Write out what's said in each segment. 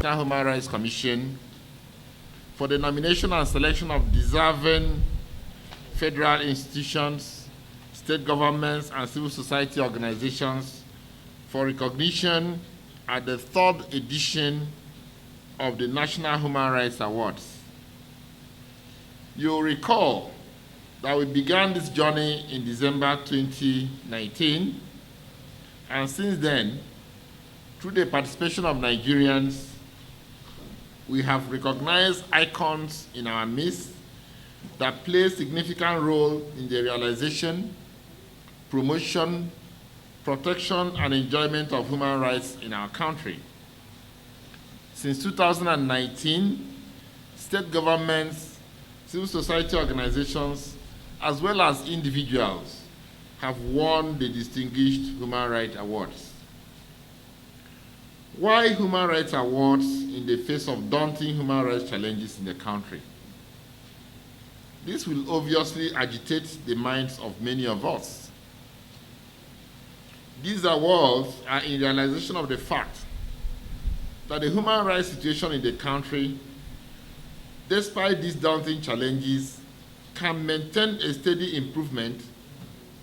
National Human Rights Commission for the nomination and selection of deserving federal institutions, state governments, and civil society organizations for recognition at the 3rd edition of the National Human Rights Awards. You'll recall that we began this journey in December 2019, and since then, through the participation of Nigerians, we have recognized icons in our midst that play a significant role in the realization, promotion, protection, and enjoyment of human rights in our country. Since 2019, state governments, civil society organizations, as well as individuals have won the Distinguished Human Rights Awards. Why Human Rights Awards in the face of daunting human rights challenges in the country? This will obviously agitate the minds of many of us. These awards are in realization of the fact that the human rights situation in the country, despite these daunting challenges, can maintain a steady improvement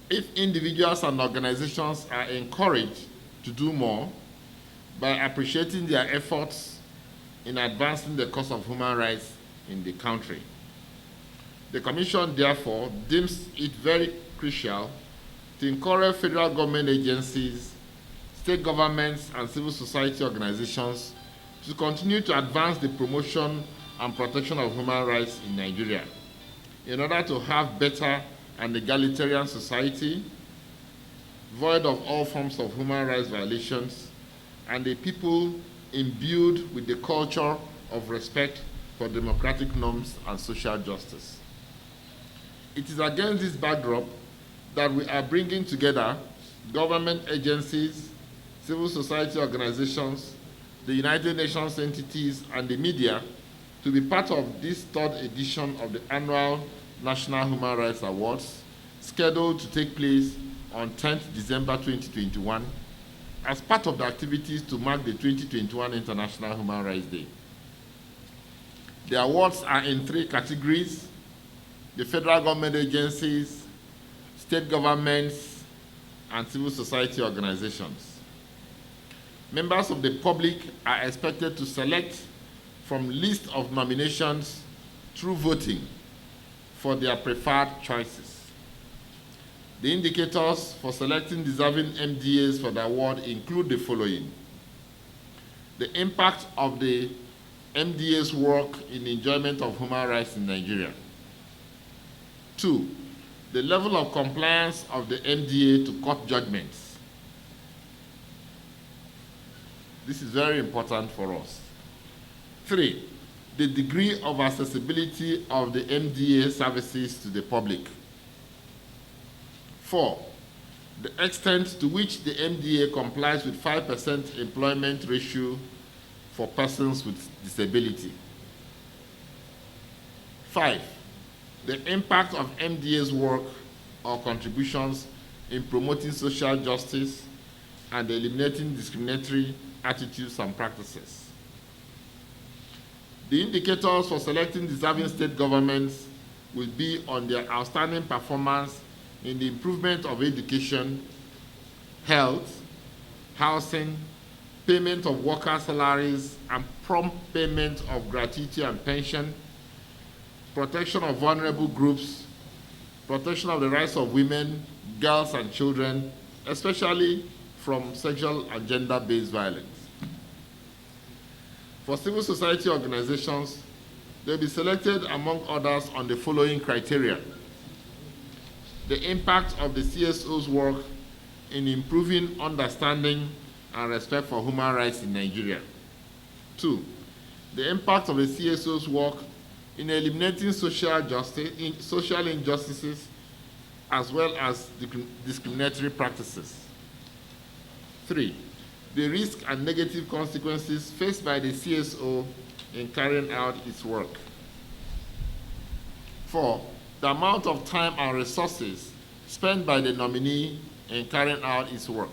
if individuals and organizations are encouraged to do more by appreciating their efforts in advancing the cause of human rights in the country. The Commission, therefore, deems it very crucial to encourage federal government agencies, state governments, and civil society organizations to continue to advance the promotion and protection of human rights in Nigeria in order to have better and egalitarian society, void of all forms of human rights violations, and a people imbued with the culture of respect for democratic norms and social justice. It is against this backdrop that we are bringing together government agencies, civil society organizations, the United Nations entities, and the media to be part of this 3rd edition of the annual National Human Rights Awards, scheduled to take place on 10th December 2021, as part of the activities to mark the 2021 International Human Rights Day. The awards are in 3 categories: the federal government agencies, state governments, and civil society organizations. Members of the public are expected to select from list of nominations through voting for their preferred choices. The indicators for selecting deserving MDAs for the award include the following: the impact of the MDA's work in the enjoyment of human rights in Nigeria. 2, the level of compliance of the MDA to court judgments. This is very important for us. 3, the degree of accessibility of the MDA services to the public. 4, the extent to which the MDA complies with 5% employment ratio for persons with disability. 5, the impact of MDA's work or contributions in promoting social justice and eliminating discriminatory attitudes and practices. The indicators for selecting deserving state governments will be on their outstanding performance in the improvement of education, health, housing, payment of worker salaries, and prompt payment of gratuity and pension, protection of vulnerable groups, protection of the rights of women, girls, and children, especially from sexual and gender-based violence. For civil society organizations, they'll be selected, among others, on the following criteria: the impact of the CSO's work in improving understanding and respect for human rights in Nigeria. 2, the impact of the CSO's work in eliminating social injustices as well as discriminatory practices. 3, the risk and negative consequences faced by the CSO in carrying out its work. 4, the amount of time and resources spent by the nominee in carrying out its work.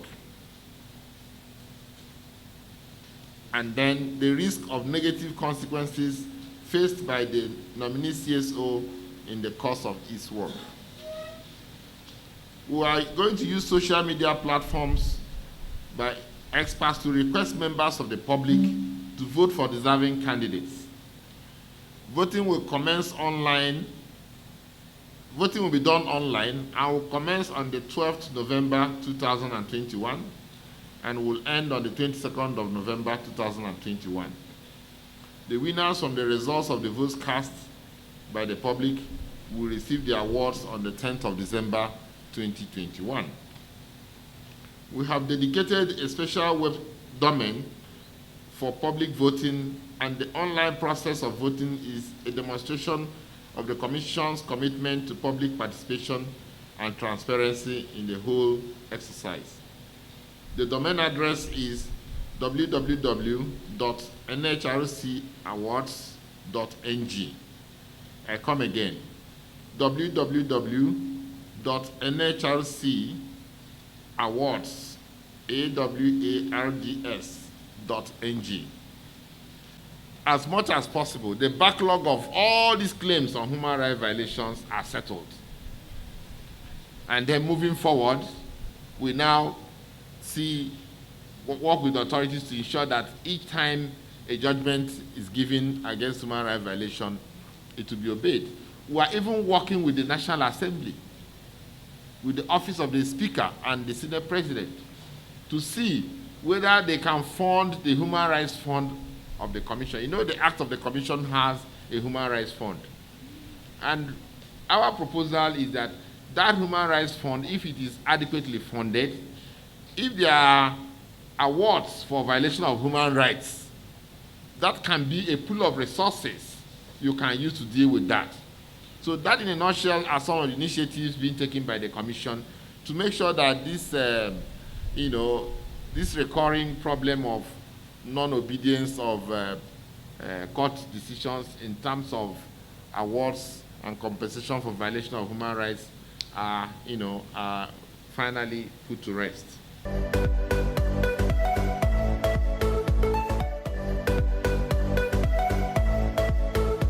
and then the risk of negative consequences faced by the nominee CSO in the course of its work. We are going to use social media platforms by experts to request members of the public to vote for deserving candidates. Voting will commence online. Voting will be done online and will commence on the 12th November 2021 and will end on the 22nd of November 2021. The winners from the results of the votes cast by the public will receive their awards on the 10th of December 2021. We have dedicated a special web domain for public voting, and the online process of voting is a demonstration of the Commission's commitment to public participation and transparency in the whole exercise. The domain address is www.nhrcawards.ng. I come again, www.nhrcawards.ng. As much as possible, the backlog of all these claims on human rights violations are settled. And then moving forward, we now work with authorities to ensure that each time a judgment is given against human rights violation, it will be obeyed. We are even working with the National Assembly, with the Office of the Speaker and the Senate President, to see whether they can fund the Human Rights Fund of the Commission. You know, the Act of the Commission has a Human Rights Fund. And our proposal is that that Human Rights Fund, if it is adequately funded, if there are awards for violation of human rights, that can be a pool of resources you can use to deal with that. So that, in a nutshell, are some of the initiatives being taken by the Commission to make sure that this, this recurring problem of non-obedience of court decisions in terms of awards and compensation for violation of human rights are finally put to rest.